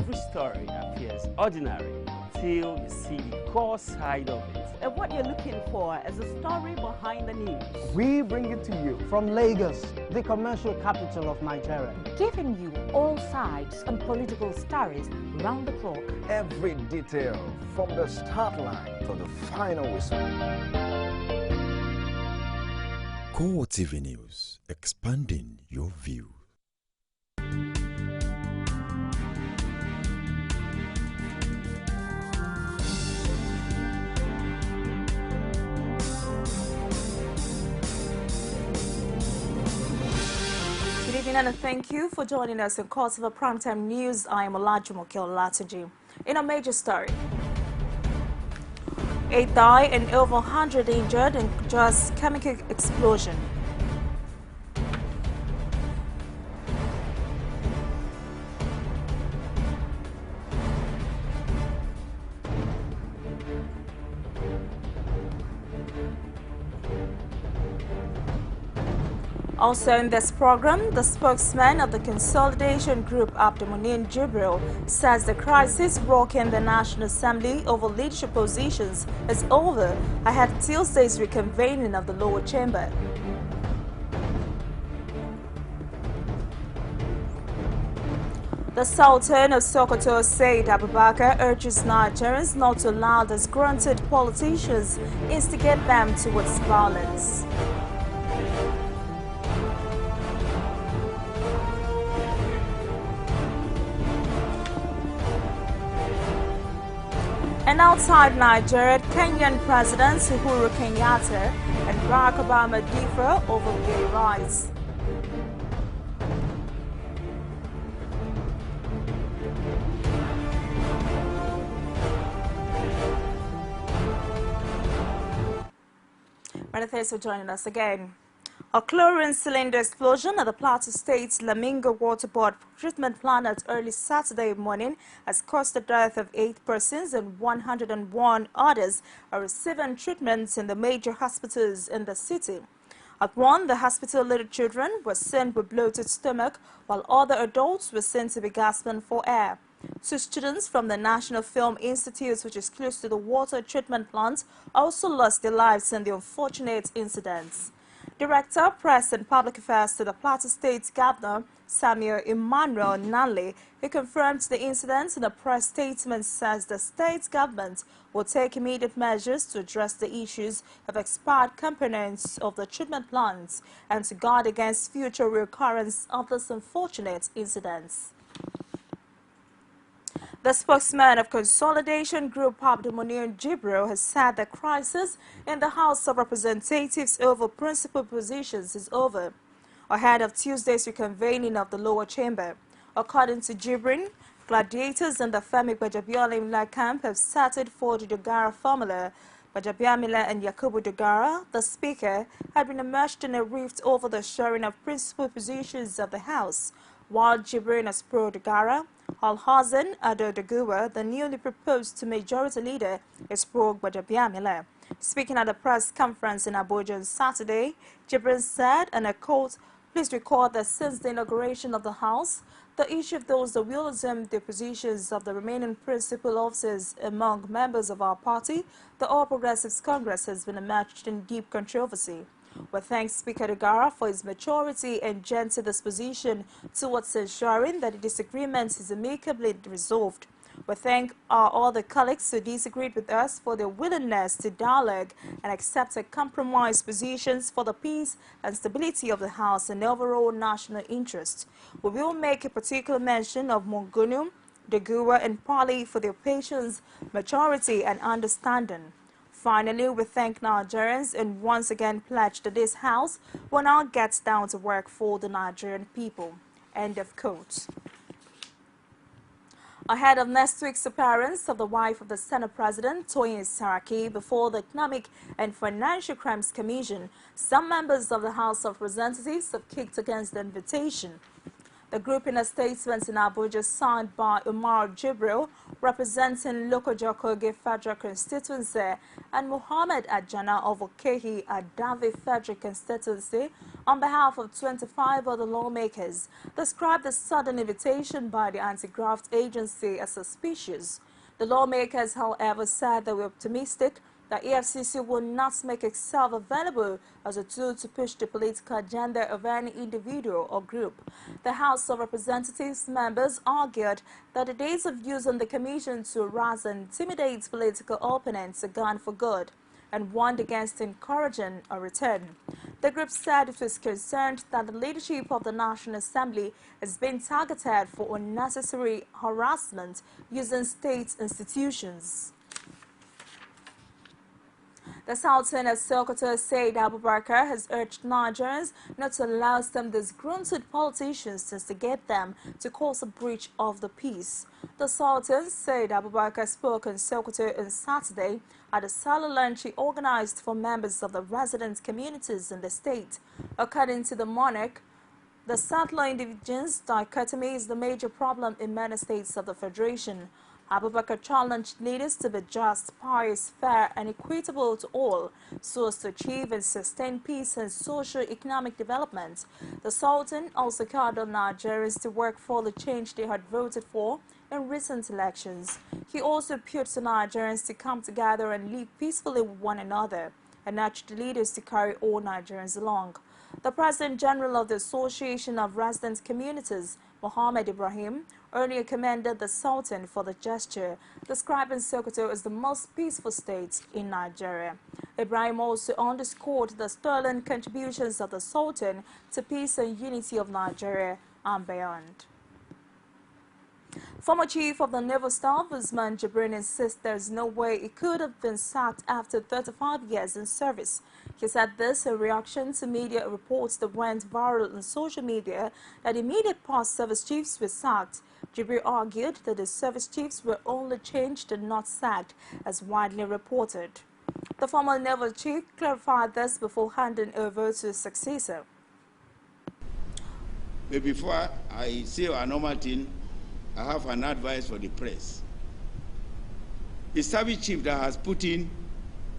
every story appears ordinary till you see the core side of it. And what you're looking for is a story behind the news. We bring it to you from Lagos, the commercial capital of Nigeria. Giving you all sides and political stories round the clock. Every detail from the start line to the final whistle. CoreTV News, expanding your view. Good evening and thank you for joining us in CoreTV Primetime News. I am Olajumoke Olatuji. In a major story, 8 died and over 100 injured in just chemical explosion. Also in this program, the spokesman of the Consolidation Group, Abdulmunin Jibril, says the crisis rocking the National Assembly over leadership positions is over ahead of Tuesday's reconvening of the lower chamber. The Sultan of Sokoto, Said Abubakar, urges Nigerians not to allow disgruntled politicians instigate them towards violence. And outside Nigeria, Kenyan Presidents Uhuru Kenyatta and Barack Obama differ over gay rights. Many thanks for joining us again. A chlorine cylinder explosion at the Plateau State's Lamingo Water Board treatment plant at early Saturday morning has caused the death of 8 persons and 101 others are receiving treatments in the major hospitals in the city. At one, the hospital little children were seen with bloated stomach, while other adults were seen to be gasping for air. 2 students from the National Film Institute, which is close to the water treatment plant, also lost their lives in the unfortunate incidents. Director, Press and Public Affairs to the Plateau State Governor, Samuel Emmanuel Nanley, who confirmed the incident in a press statement, says the state government will take immediate measures to address the issues of expired components of the treatment plants and to guard against future recurrence of this unfortunate incidents. The spokesman of Consolidation Group, Abdulmunin Jibril, has said the crisis in the House of Representatives over principal positions is over, ahead of Tuesday's reconvening of the lower chamber. According to Jibril, gladiators in the Femi Gbajabiamila camp have started for the Dogara formula. Gbajabiamila and Yakubu Dogara, the speaker, had been immersed in a rift over the sharing of principal positions of the House, while Jibril is pro-Dogara. Al-Hassan Ado-Daguwa, the newly proposed majority leader, is pro-Gbajabiamila. Speaking at a press conference in Abuja on Saturday, Jibril said, and I quote, "Please recall that since the inauguration of the House, the issue of those that will assume the positions of the remaining principal officers among members of our party, the All Progressives Congress, has been immersed in deep controversy. We thank Speaker Dogara for his maturity and gentle disposition towards ensuring that the disagreement is amicably resolved. We thank our other colleagues who disagreed with us for their willingness to dialogue and accept a compromise positions for the peace and stability of the House and overall national interest. We will make a particular mention of Mongunu, Daguwa, and Pali for their patience, maturity, and understanding. Finally, we thank Nigerians and once again pledge that this House will now get down to work for the Nigerian people." End of quote. Ahead of next week's appearance of the wife of the Senate President, Toyin Saraki, before the Economic and Financial Crimes Commission, some members of the House of Representatives have kicked against the invitation. The group, in a statement in Abuja signed by Umar Jibril, representing Lokoja Kogi Federal Constituency, and Muhammad Ajana of Okehi Adavi Federal Constituency, on behalf of 25 other lawmakers, described the sudden invitation by the anti-graft agency as suspicious. The lawmakers, however, said they were optimistic that EFCC will not make itself available as a tool to push the political agenda of any individual or group. The House of Representatives members argued that the days of using the Commission to harass and intimidate political opponents are gone for good, and warned against encouraging a return. The group said it was concerned that the leadership of the National Assembly is being targeted for unnecessary harassment using state institutions. The Sultan of Sokoto, Said Abubakar, has urged Nigerians not to allow some disgruntled politicians to instigate them to cause a breach of the peace. The Sultan, Said Abubakar, spoke in Sokoto on Saturday at a sala lunch he organized for members of the resident communities in the state. According to the monarch, the settler-indigenous dichotomy is the major problem in many states of the Federation. Abubakar challenged leaders to be just, pious, fair, and equitable to all, so as to achieve and sustain peace and socio-economic development. The Sultan also called on Nigerians to work for the change they had voted for in recent elections. He also appealed to Nigerians to come together and live peacefully with one another, and urged the leaders to carry all Nigerians along. The President General of the Association of Resident Communities, Mohammed Ibrahim, earlier commended the Sultan for the gesture, describing Sokoto as the most peaceful state in Nigeria. Ibrahim also underscored the sterling contributions of the Sultan to peace and unity of Nigeria and beyond. Former Chief of the Naval Staff, Usman Jibrin, insists there is no way he could have been sacked after 35 years in service. He said this in reaction to media reports that went viral on social media that immediate past service chiefs were sacked. Jibrin argued that the service chiefs were only changed and not sacked, as widely reported. The former naval chief clarified this before handing over to his successor. But before I say a normal thing, I have an advice for the press. A service chief that has put in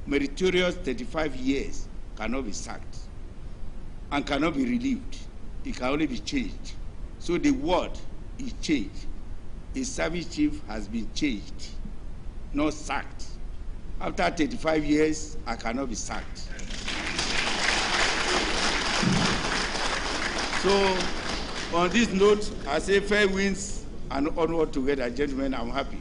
meritorious 35 years cannot be sacked and cannot be relieved. It can only be changed. So the word is changed. A service chief has been changed, not sacked. After 35 years, I cannot be sacked. So on this note, I say fair winds and onward together, gentlemen. I'm happy.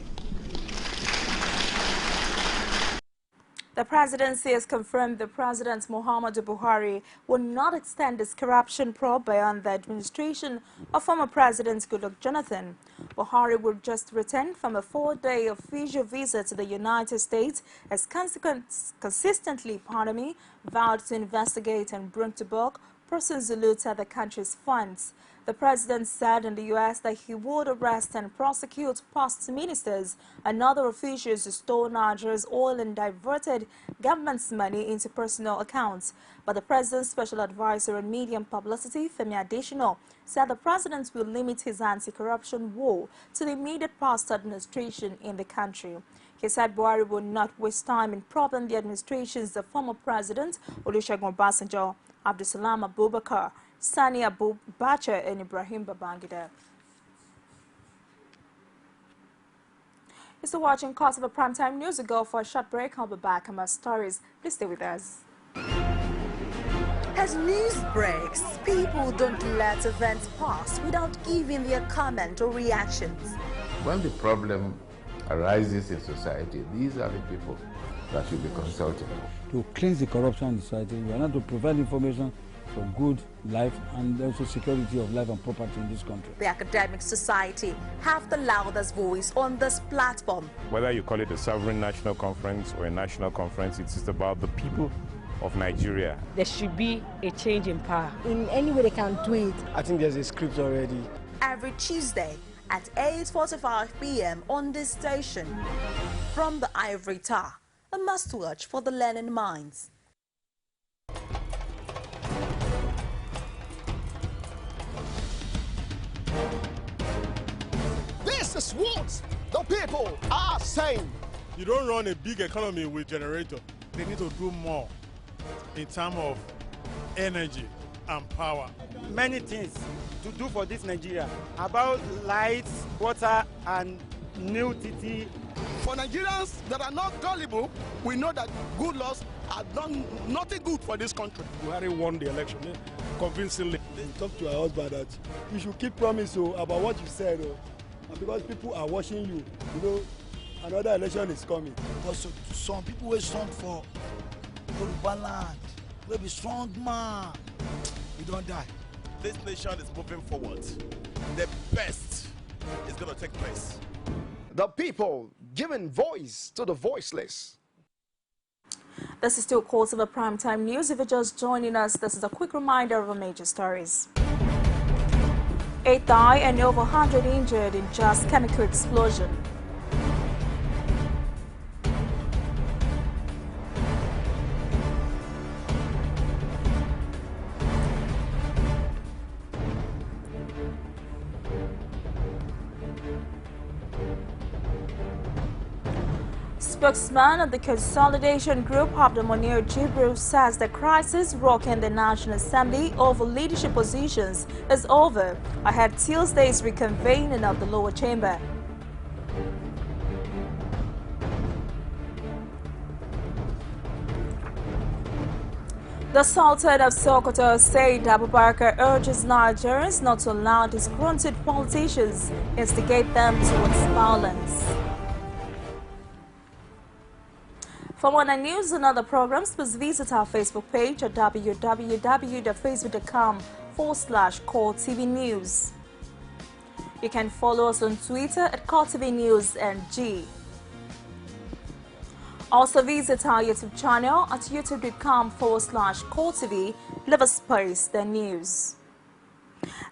The presidency has confirmed that President Muhammadu Buhari will not extend its corruption probe beyond the administration of former President Goodluck Jonathan. Buhari will just return from a 4-day official visit to the United States as consistently vowed to investigate and bring to book persons who looted the country's funds. The president said in the U.S. that he would arrest and prosecute past ministers and other officials who stole Nigeria's oil and diverted government's money into personal accounts. But the president's special advisor on media and publicity, Femi Adesina, said the president will limit his anti-corruption war to the immediate past administration in the country. He said Buhari will not waste time in probing the administrations of former President Olusegun Obasanjo, Abdulsalam Abubakar, Sani Abu Bacha, and Ibrahim Babangida. You're still watching CoreTV Primetime News. Ago for a short break. I'll be back on my stories. Please stay with us. As news breaks, people don't let events pass without giving their comment or reactions. When the problem arises in society, these are the people that you'll be consulting. To cleanse the corruption in society, we are not to provide information for good life and also security of life and property in this country. The academic society have the loudest voice on this platform. Whether you call it a sovereign national conference or a national conference, it's about the people of Nigeria. There should be a change in power. In any way they can do it. I think there's a script already. Every Tuesday at 8:45 p.m. on this station. From the Ivory Tower, a must-watch for the learning minds. is what the people are saying. You don't run a big economy with generator. They need to do more in terms of energy and power. Many things to do for this Nigeria about lights, water, and new TT. For Nigerians that are not gullible, we know that good laws have done nothing good for this country. Buhari won the election convincingly. They talk to her husband that you should keep promise about what you said, and because people are watching you, you know, another election is coming. Also, some people will strong for Yoruba land. Will be strong man. We don't die. This nation is moving forward. The best is going to take place. The people giving voice to the voiceless. This is still CoreTV Primetime News. If you're just joining us, this is a quick reminder of our major stories. 8 die and over 100 injured in just chemical explosion. Spokesman of the Consolidation Group, Munir Jibril, says the crisis rocking the National Assembly over leadership positions is over ahead Tuesday's reconvening of the lower chamber. The Sultan of Sokoto, Said Abubakar, urges Nigerians not to allow disgruntled politicians instigate them towards violence. For more news and other programs, please visit our Facebook page at www.facebook.com/CoreTV News. You can follow us on Twitter at CoreTV News NG. Also visit our YouTube channel at youtube.com/CoreTV. Leave a space the news.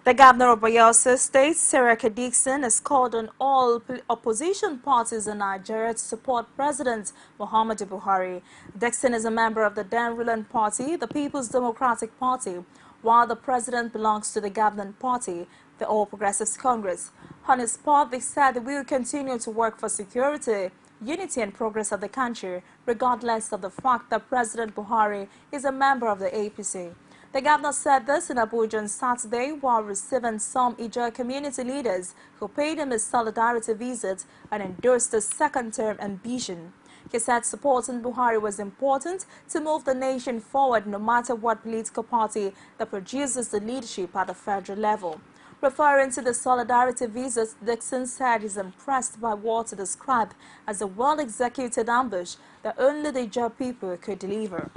The governor of Bayelsa State, Saraka Dixon, has called on all opposition parties in Nigeria to support President Muhammadu Buhari. Dixon is a member of the then ruling party, the People's Democratic Party, while the president belongs to the governing party, the All Progressives Congress. On his part, they said they will continue to work for security, unity and progress of the country, regardless of the fact that President Buhari is a member of the APC. The governor said this in Abuja on Saturday while receiving some Ijaw community leaders who paid him a solidarity visit and endorsed his second-term ambition. He said supporting Buhari was important to move the nation forward no matter what political party that produces the leadership at the federal level. Referring to the solidarity visit, Dixon said he's impressed by what he described as a well-executed ambush that only the Ijaw people could deliver.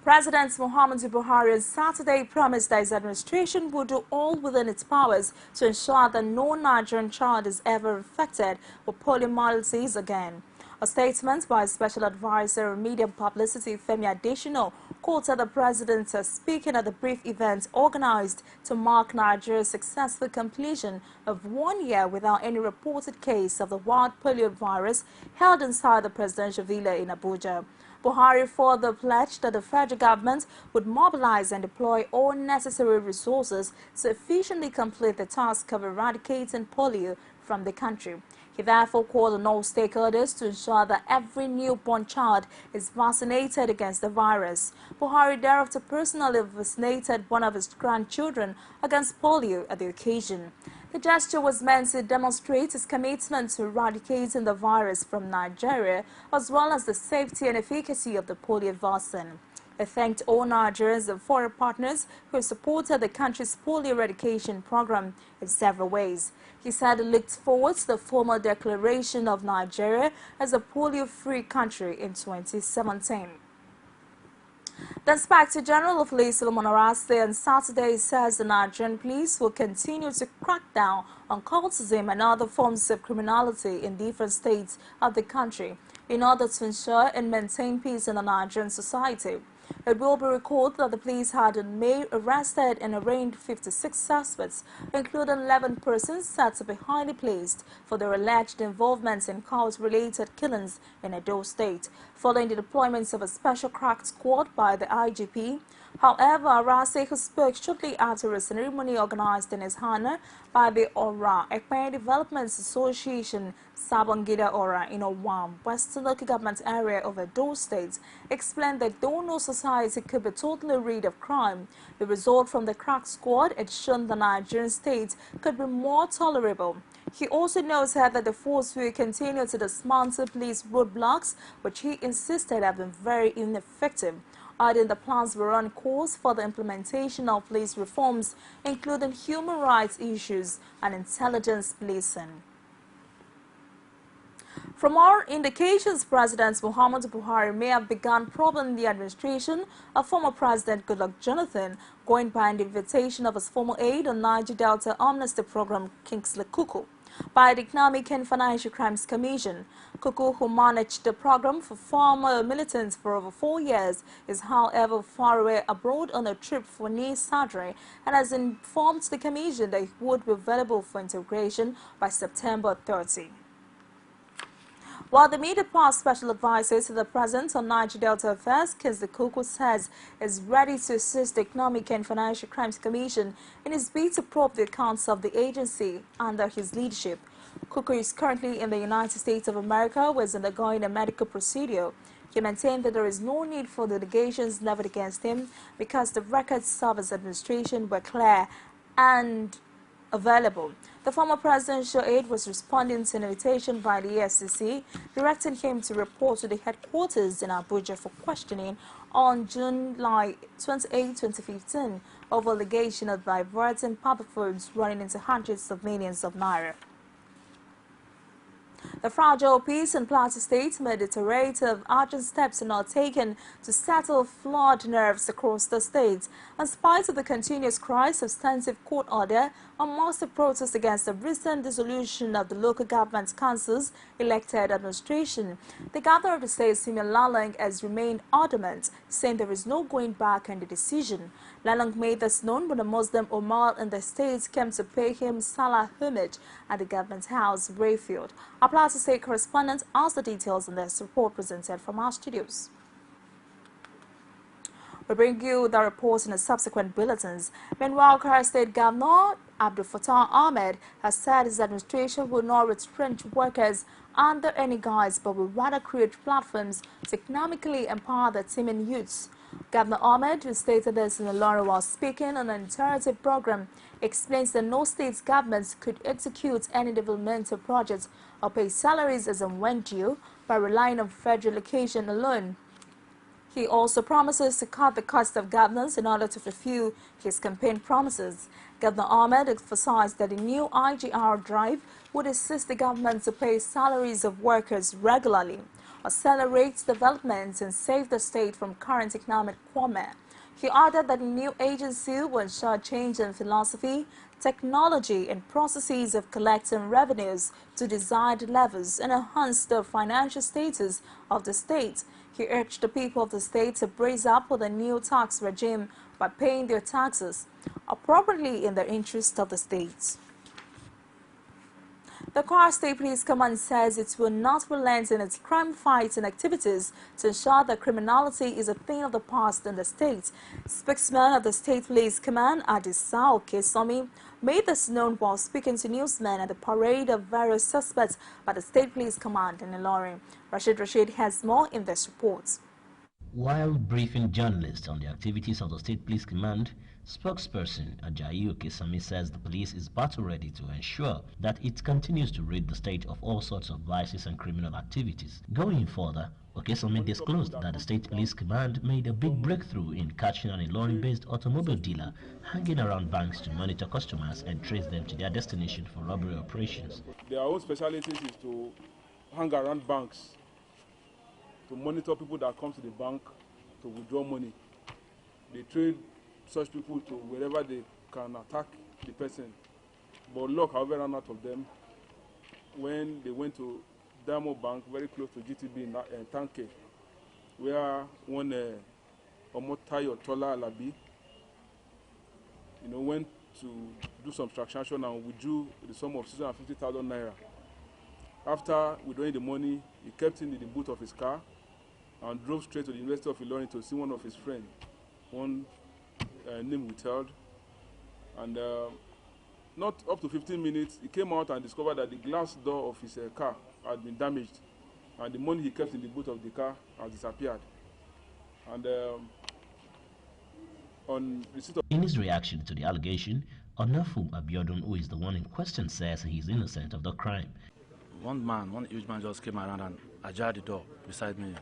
President Muhammadu Buhari on Saturday promised that his administration would do all within its powers to ensure that no Nigerian child is ever infected with poliomyelitis again. A statement by Special Advisor on Media Publicity Femi Adesina quoted the president as speaking at the brief event organized to mark Nigeria's successful completion of 1 year without any reported case of the wild polio virus held inside the presidential villa in Abuja. Buhari further pledged that the federal government would mobilize and deploy all necessary resources to efficiently complete the task of eradicating polio from the country. He therefore called on all stakeholders to ensure that every newborn child is vaccinated against the virus. Buhari thereafter personally vaccinated one of his grandchildren against polio at the occasion. The gesture was meant to demonstrate his commitment to eradicating the virus from Nigeria, as well as the safety and efficacy of the polio vaccine. He thanked all Nigerians and foreign partners who supported the country's polio eradication program in several ways. He said he looked forward to the formal declaration of Nigeria as a polio-free country in 2017. The Inspector General of Police, Solomon Arase, on Saturday says the Nigerian police will continue to crack down on cultism and other forms of criminality in different states of the country in order to ensure and maintain peace in the Nigerian society. It will be recalled that the police had in May arrested and arraigned 56 suspects, including 11 persons said to be highly placed for their alleged involvement in cult-related killings in Edo State. Following the deployment of a special crack squad by the IGP, However, Arase, who spoke shortly after a ceremony organized in his honor by the Ora Ekpe Development Association, Sabangida Ora, in Owam, Western Local Government Area of Edo State, explained that though no society could be totally rid of crime, the result from the crack squad had shown the Nigerian state could be more tolerable. He also noted that the force will continue to dismantle police roadblocks, which he insisted have been very ineffective, adding the plans were on course for the implementation of police reforms, including human rights issues and intelligence policing. From all indications, President Muhammadu Buhari may have begun probing the administration of former President Goodluck Jonathan, going by the invitation of his former aide on Niger Delta Amnesty Program, Kingsley Kuku, by the Economic and Financial Crimes Commission. Kuku, who managed the program for former militants for over 4 years, is however far away abroad on a trip for knee surgery and has informed the Commission that he would be available for integration by September 30. While the immediate past special advisor to the President on Niger Delta Affairs, Kingsley Kuku, says is ready to assist the Economic and Financial Crimes Commission in his bid to probe the accounts of the agency under his leadership. Kuku is currently in the United States of America, where he is undergoing a medical procedure. He maintained that there is no need for the allegations leveled against him because the records of his administration were clear and available. The former presidential aide was responding to an invitation by the EFCC, directing him to report to the headquarters in Abuja for questioning on July 28, 2015, over allegation of diverting public funds running into hundreds of millions of naira. The fragile peace in Plateau State made it a rate of urgent steps are not taken to settle flawed nerves across the state. In spite of the continuous cry, substantive court order on massive protests against the recent dissolution of the local government council's elected administration, the governor of the state, Simeon Lalong, has remained adamant, saying there is no going back on the decision. Lalong made this known when a Muslim Omar in the state came to pay him Salah homage at the government house, Rayfield. Our Plateau State correspondent has the details in this report presented from our studios. We bring you the reports in the subsequent bulletins. Meanwhile, Kwara State Governor Abdul Fattah Ahmed has said his administration will not retrench workers under any guise, but will rather create platforms to economically empower the teeming youths. Governor Ahmed, who stated this in Ilorin while speaking on an interactive program, explains that no state governments could execute any developmental projects or pay salaries as and when due by relying on federal allocation alone. He also promises to cut the cost of governance in order to fulfill his campaign promises. Governor Ahmed emphasized that the new IGR drive would assist the government to pay salaries of workers regularly, accelerate development, and save the state from current economic quagmire. He added that the new agency will ensure change in philosophy, technology, and processes of collecting revenues to desired levels and enhance the financial status of the state. He urged the people of the state to brace up with a new tax regime by paying their taxes appropriately in the interest of the state. The Kwara State Police Command says it will not relent in its crime-fighting activities to ensure that criminality is a thing of the past in the state. Spokesman of the State Police Command, Adisa Okesomi, made this known while speaking to newsmen at the parade of various suspects by the State Police Command in Ilorin. Rashid has more in this report. While briefing journalists on the activities of the State Police Command, spokesperson Ajayi Okesami says the police is battle ready to ensure that it continues to rid the state of all sorts of vices and criminal activities. Going further, Okesami disclosed that the State Police Command made a big breakthrough in catching an Ilorin-based automobile dealer hanging around banks to monitor customers and trace them to their destination for robbery operations. Their own specialty is to hang around banks, to monitor people that come to the bank to withdraw money. They train such people to wherever they can attack the person. But luck, however, ran out of them when they went to Diamond Bank, very close to GTB in Tanke, where one Omotayo Tola Alabi, went to do some transaction and withdrew the sum of 650,000 naira. After withdrawing the money, he kept it in the boot of his car and drove straight to the University of Ilorin to see one of his friends, one name withheld. And not up to 15 minutes, he came out and discovered that the glass door of his car had been damaged, and the money he kept in the boot of the car has disappeared. And on receipt of... In his reaction to the allegation, Onafu Abiodun, who is the one in question, says he is innocent of the crime. One huge man just came around and ajarred the door beside me.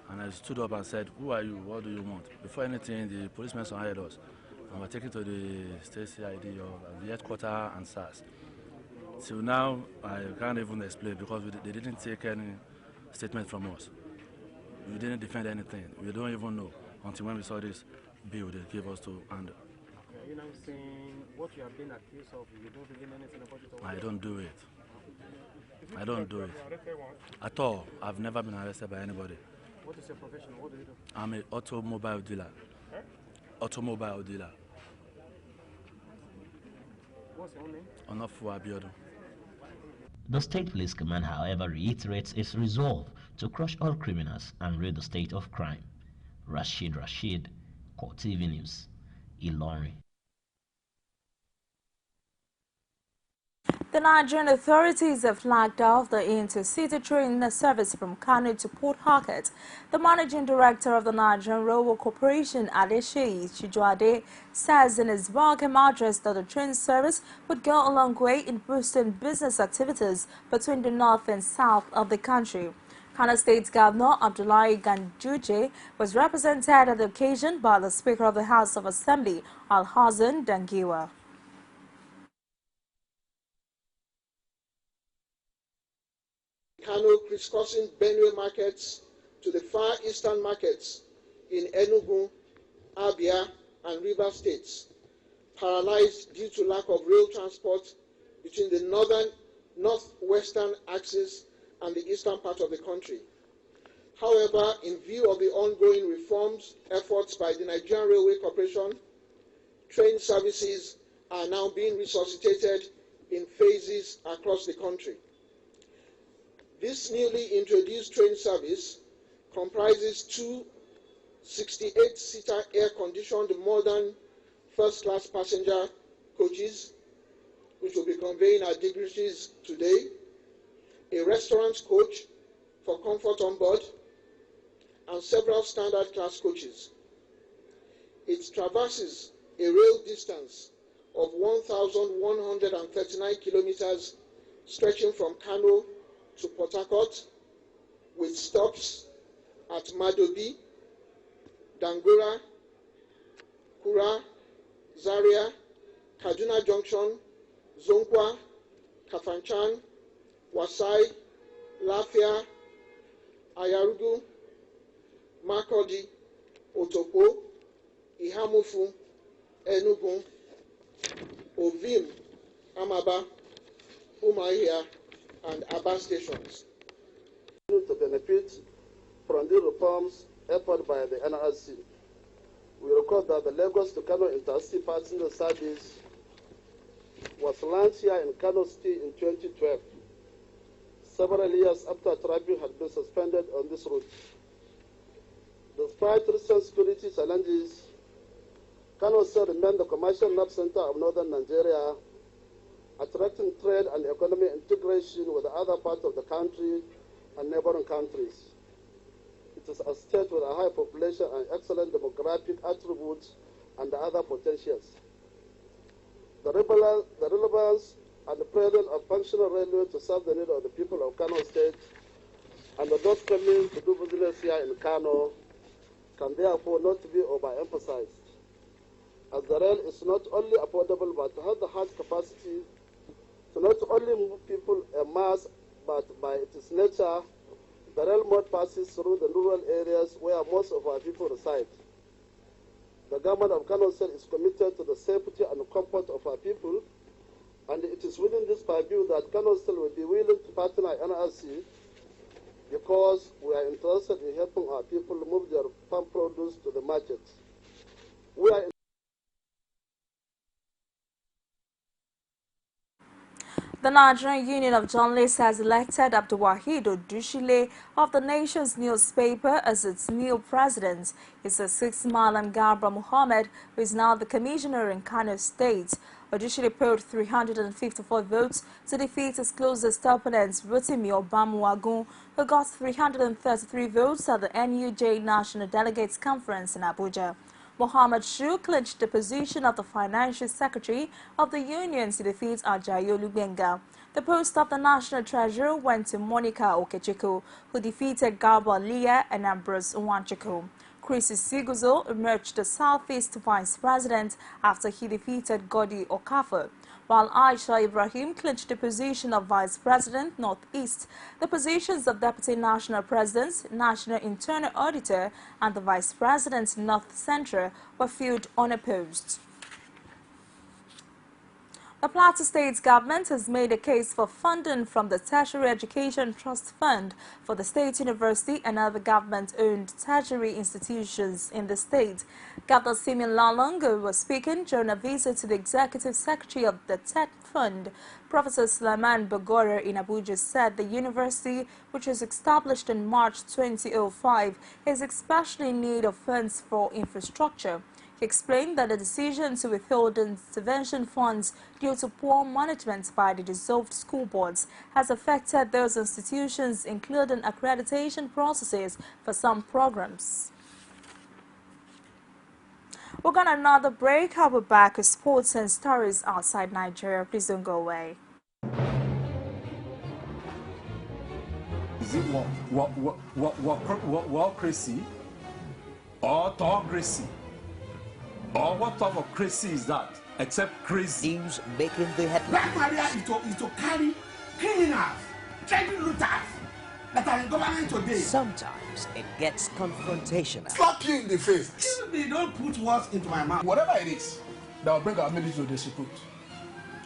And I stood up and said, "Who are you? What do you want?" Before anything, the policemen surrounded us and were taken to the state CID or the headquarters and SARS. Till now, I can't even explain because they didn't take any statement from us. We didn't defend anything. We don't even know until when we saw this bill they gave us to handle. Are you now saying what you have been accused of, you don't begin anything about it? I don't do it. I don't do it. At all. I've never been arrested by anybody. What is your profession? What do you do? I'm an automobile dealer. Automobile dealer. What's your name? Onafu Abiodun. The State Police Command, however, reiterates its resolve to crush all criminals and rid the state of crime. Rashid, CoreTV News, Ilorin. The Nigerian authorities have flagged off the intercity train service from Kano to Port Harcourt. The managing director of the Nigerian Railway Corporation, Adesheyi Chijuade, says in his welcome address that the train service would go a long way in boosting business activities between the north and south of the country. Kano State Governor Abdullahi Ganduje was represented at the occasion by the Speaker of the House of Assembly, Alhassan Dangiwa. Kano crisscrossing Benue markets to the far eastern markets in Enugu, Abia, and River states, paralyzed due to lack of rail transport between the northwestern axis and the eastern part of the country. However, in view of the ongoing reforms efforts by the Nigerian Railway Corporation, train services are now being resuscitated in phases across the country. This newly introduced train service comprises two 68-seater air-conditioned modern first-class passenger coaches, which will be conveying our dignitaries today, a restaurant coach for comfort on board, and several standard class coaches. It traverses a rail distance of 1,139 kilometers stretching from Kano to Port Harcourt, with stops at Madobi, Dangura, Kura, Zaria, Kaduna Junction, Zonkwa, Kafanchan, Wasai, Lafia, Ayarugu, Makurdi, Otoko, Ihamufu, Enugu, Ovim, Amaba, Umuahia, and Aba stations. To benefit from the reforms efforted by the NRC, we record that the Lagos to Kano Intercity Passenger Service was launched here in Kano City in 2012, several years after traffic had been suspended on this route. Despite recent security challenges, Kano still remains the commercial nerve center of northern Nigeria, attracting trade and economic integration with other parts of the country and neighboring countries. It is a state with a high population and excellent demographic attributes and other potentials. The relevance and the presence of functional railway to serve the needs of the people of Kano State and those coming to do business here in Kano can therefore not be overemphasized, as the rail is not only affordable but has the hard capacity to not only move people en masse, but by its nature, the rail mode passes through the rural areas where most of our people reside. The government of Kano State is committed to the safety and comfort of our people, and it is within this purview that Kano State will be willing to partner with NRC because we are interested in helping our people move their farm produce to the market. We are The Nigerian Union of Journalists has elected Abdulwahid Odushile of the nation's newspaper as its new president. It's a 6-Malam Garba Muhammad, who is now the commissioner in Kano State. Odushile polled 354 votes to defeat his closest opponent, Rotimi Obamuwagun, who got 333 votes at the NUJ National Delegates Conference in Abuja. Mohammed Shu clinched the position of the Financial Secretary of the Union to defeat Ajayi Olubenga. The post of the National Treasurer went to Monica Okechukwu, who defeated Garba Liya and Ambrose Nwanchukwu. Chris Siguzo emerged the Southeast Vice President after he defeated Godi Okafor, while Aisha Ibrahim clinched the position of Vice President Northeast. The positions of Deputy National President, National Internal Auditor, and the Vice President North Central were filled unopposed. The Plateau State government has made a case for funding from the Tertiary Education Trust Fund for the state university and other government-owned tertiary institutions in the state. Governor Simeon Lalongo was speaking during a visit to the Executive Secretary of the TET Fund. Professor Sulaiman Bagora in Abuja said the university, which was established in March 2005, is especially in need of funds for infrastructure. He explained that the decision to withhold intervention funds due to poor management by the dissolved school boards has affected those institutions, including accreditation processes for some programs. We're going to another break. I'll be back with sports and stories outside Nigeria. Please don't go away. Is it what crazy or autocracy? Or what type of crazy is that, except crazy? News making the headlines. Black Maria is to carry criminals, trading looters that are in government today. Sometimes it gets confrontational. Slap you in the face. Excuse me, don't put words into my mouth. Whatever it is that will bring our military to disrepute,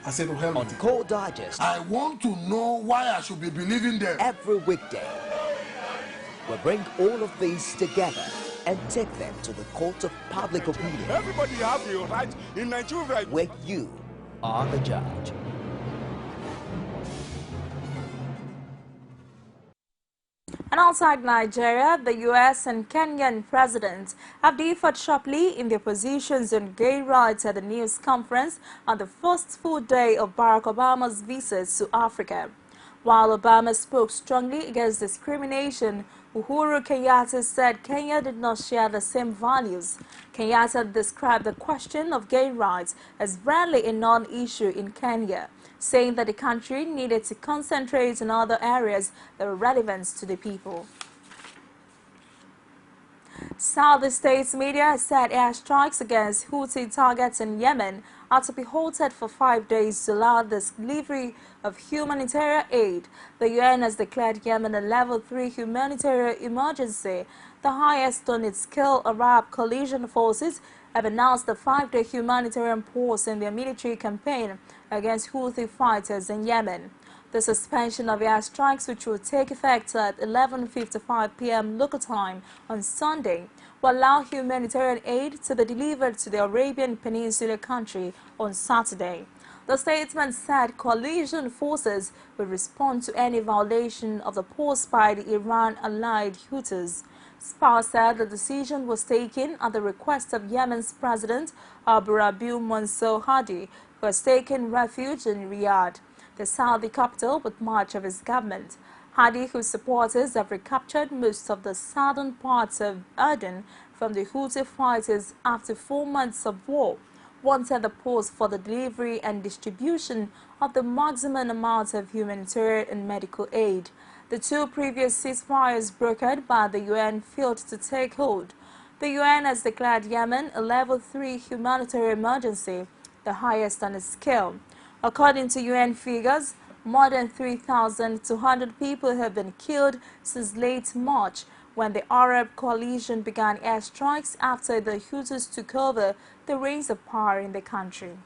I said to hell. On Core Digest, I want to know why I should be believing them. Every weekday, we'll bring all of these together and take them to the court of public opinion. Everybody has a right in Nigeria. Where you are the judge. And outside Nigeria, the U.S. and Kenyan presidents have differed sharply in their positions on gay rights at the news conference on the first full day of Barack Obama's visit to Africa. While Obama spoke strongly against discrimination, Uhuru Kenyatta said Kenya did not share the same values. Kenyatta described the question of gay rights as rarely a non-issue in Kenya, saying that the country needed to concentrate on other areas that were relevant to the people. Saudi states media said airstrikes against Houthi targets in Yemen are to be halted for 5 days to allow the delivery of humanitarian aid. The UN has declared Yemen a Level 3 humanitarian emergency. The highest on its scale. Arab coalition forces have announced a 5-day humanitarian pause in their military campaign against Houthi fighters in Yemen. The suspension of airstrikes, which will take effect at 11:55 p.m. local time on Sunday, will allow humanitarian aid to be delivered to the Arabian Peninsula country on Saturday. The statement said coalition forces will respond to any violation of the pause by the Iran-allied Houthis. SPA said the decision was taken at the request of Yemen's President Abu Rabiu Mansour Hadi, who has taken refuge in Riyadh, the Saudi capital, with much of his government. Hadi, whose supporters have recaptured most of the southern parts of Aden from the Houthi fighters after 4 months of war, wanted the pause for the delivery and distribution of the maximum amount of humanitarian and medical aid. The 2 previous ceasefires brokered by the UN failed to take hold. The UN has declared Yemen a Level 3 humanitarian emergency, the highest on its scale. According to UN figures, more than 3,200 people have been killed since late March, when the Arab coalition began airstrikes after the Houthis took over the reins of power in the country.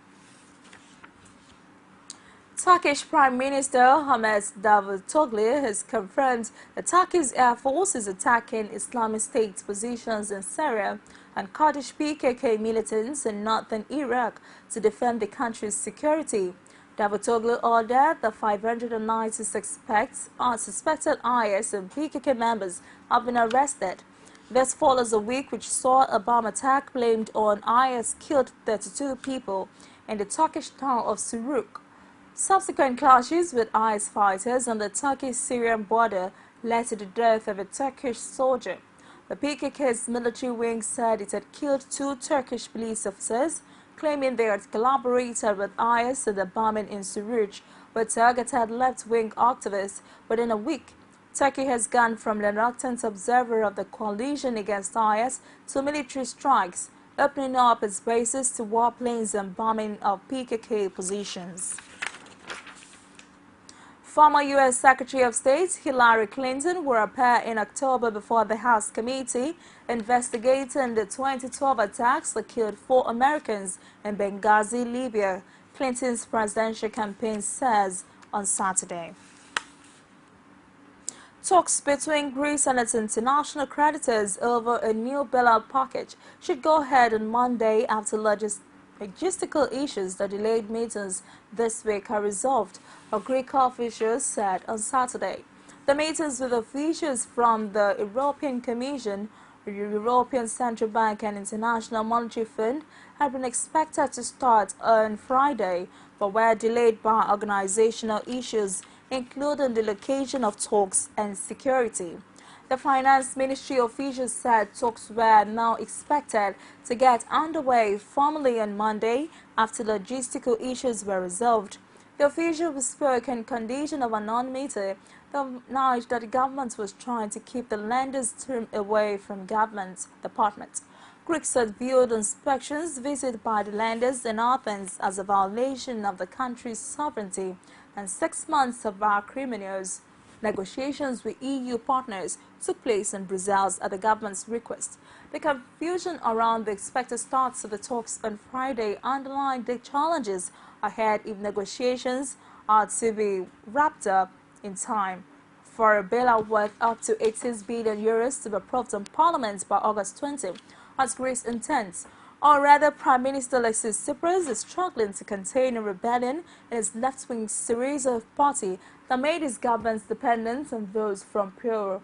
Turkish Prime Minister Ahmet Davutoglu has confirmed that Turkey's air force is attacking Islamic State positions in Syria and Kurdish PKK militants in northern Iraq to defend the country's security. Davutoglu ordered the 590 suspected IS and PKK members have been arrested. This follows a week which saw a bomb attack blamed on IS killed 32 people in the Turkish town of Suruk. Subsequent clashes with IS fighters on the Turkish-Syrian border led to the death of a Turkish soldier. The PKK's military wing said it had killed 2 Turkish police officers, claiming they had collaborated with IS in the bombing in Suruc, where targeted left-wing activists. Within a week, Turkey has gone from reluctant observer of the coalition against IS to military strikes, opening up its bases to warplanes and bombing of PKK positions. Former U.S. Secretary of State Hillary Clinton will appear in October before the House Committee investigating the 2012 attacks that killed 4 Americans in Benghazi, Libya, Clinton's presidential campaign says on Saturday. Talks between Greece and its international creditors over a new bailout package should go ahead on Monday after logistical issues that delayed meetings this week are resolved, Greek officials said on Saturday. The meetings with officials from the European Commission, European Central Bank and International Monetary Fund had been expected to start on Friday, but were delayed by organizational issues, including the location of talks and security. The Finance Ministry officials said talks were now expected to get underway formally on Monday after logistical issues were resolved. The official who spoke on condition of anonymity acknowledged that the government was trying to keep the lenders' term away from government departments. Greeks had viewed inspections visited by the lenders in Athens as a violation of the country's sovereignty and 6 months of acrimonious negotiations with EU partners took place in Brussels at the government's request. The confusion around the expected start of the talks on Friday underlined the challenges ahead if negotiations are to be wrapped up in time for a bailout worth up to 18 billion euros to be approved in Parliament by August 20, as Greece intends. Or rather, Prime Minister Alexis Tsipras is struggling to contain a rebellion in his left-wing Syriza party that made his government dependent on those from pure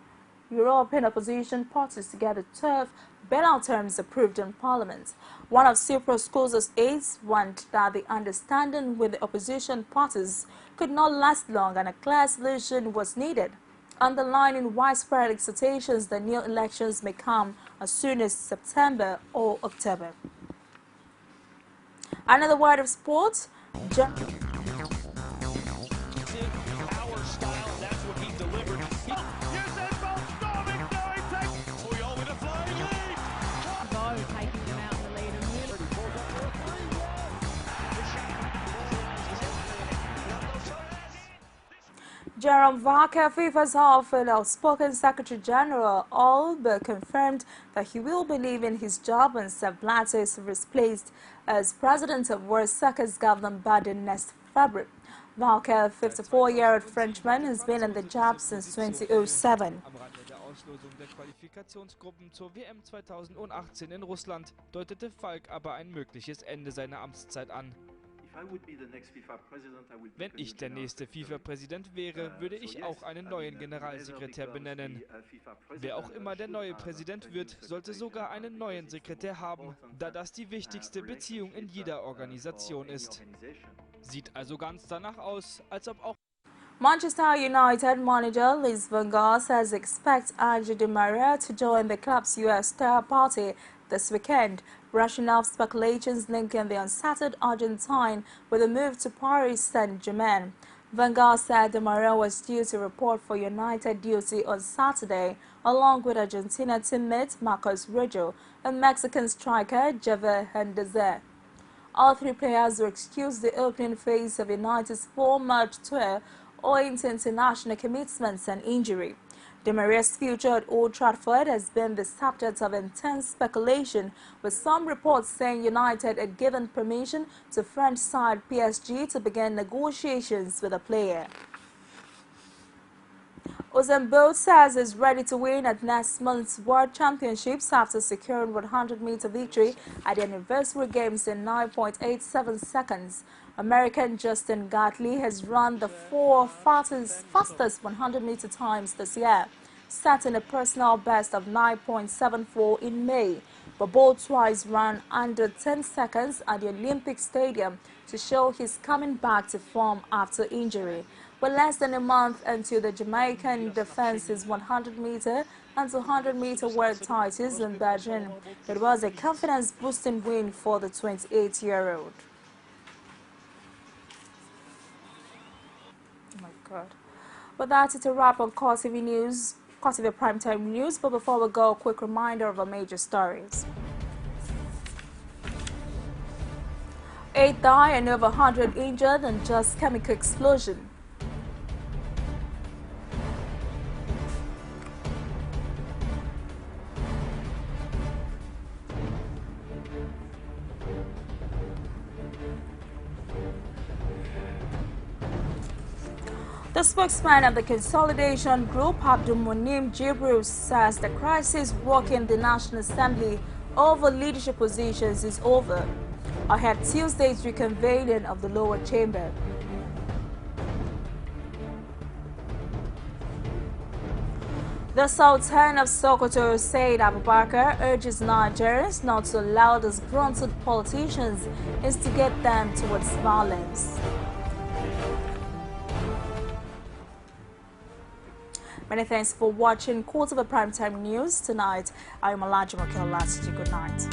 European opposition parties to get the tough bailout terms approved in Parliament. One of Tsipras' closest aides warned that the understanding with the opposition parties could not last long and a clear solution was needed, underlining widespread expectations that new elections may come as soon as September or October. Another word of sports. Jerome Varka, FIFA's often outspoken Secretary General, all but confirmed that he will be leaving his job when Sepp Blatter is replaced as president of World Soccer's governing body next February. Varka, a 54-year-old Frenchman, has been in the job since 2007. Auslosung der Qualifikationsgruppen zur WM 2018 in Russland deutete Falk aber ein mögliches Ende seiner Amtszeit an. Wenn ich der nächste FIFA-Präsident wäre, würde ich auch einen neuen Generalsekretär benennen. Wer auch immer der neue Präsident wird, sollte sogar einen neuen Sekretär haben, da das die wichtigste Beziehung in jeder Organisation ist. Sieht also ganz danach aus, als ob auch Manchester United manager Luis Van Gaal says he expects Angel Di Maria to join the club's US star party this weekend, brushing off speculations linking the unsettled Argentine with a move to Paris Saint-Germain. Van Gaal said Di Maria was due to report for United duty on Saturday, along with Argentina teammate Marcos Rojo and Mexican striker Javier Hernandez. All 3 players were excused the opening phase of United's 4-match tour owing to international commitments and injury. Di Maria's future at Old Trafford has been the subject of intense speculation, with some reports saying United had given permission to French side PSG to begin negotiations with the player. Usain Bolt says he's ready to win at next month's World Championships after securing 100-meter victory at the anniversary games in 9.87 seconds. American Justin Gatley has run the 4 fastest 100-meter times this year, setting a personal best of 9.74 in May, but both twice ran under 10 seconds at the Olympic Stadium to show he's coming back to form after injury. With less than a month until the Jamaican defends his 100-meter and 200-meter world titles in Beijing, it was a confidence-boosting win for the 28-year-old. Oh my God. But that's it, a wrap on CoreTV News, CoreTV Primetime News. But before we go, a quick reminder of our major stories. 8 die and over 100 injured in just chemical explosion. The spokesman of the Consolidation Group, Abdulmunim Jibril, says the crisis rocking the National Assembly over leadership positions is over, ahead Tuesday's reconvening of the lower chamber. The Sultan of Sokoto, Said Abubakar, urges Nigerians not to allow disgruntled politicians instigate them towards violence. Many thanks for watching CoreTV Primetime News tonight. I am Alaji Makel. Good night.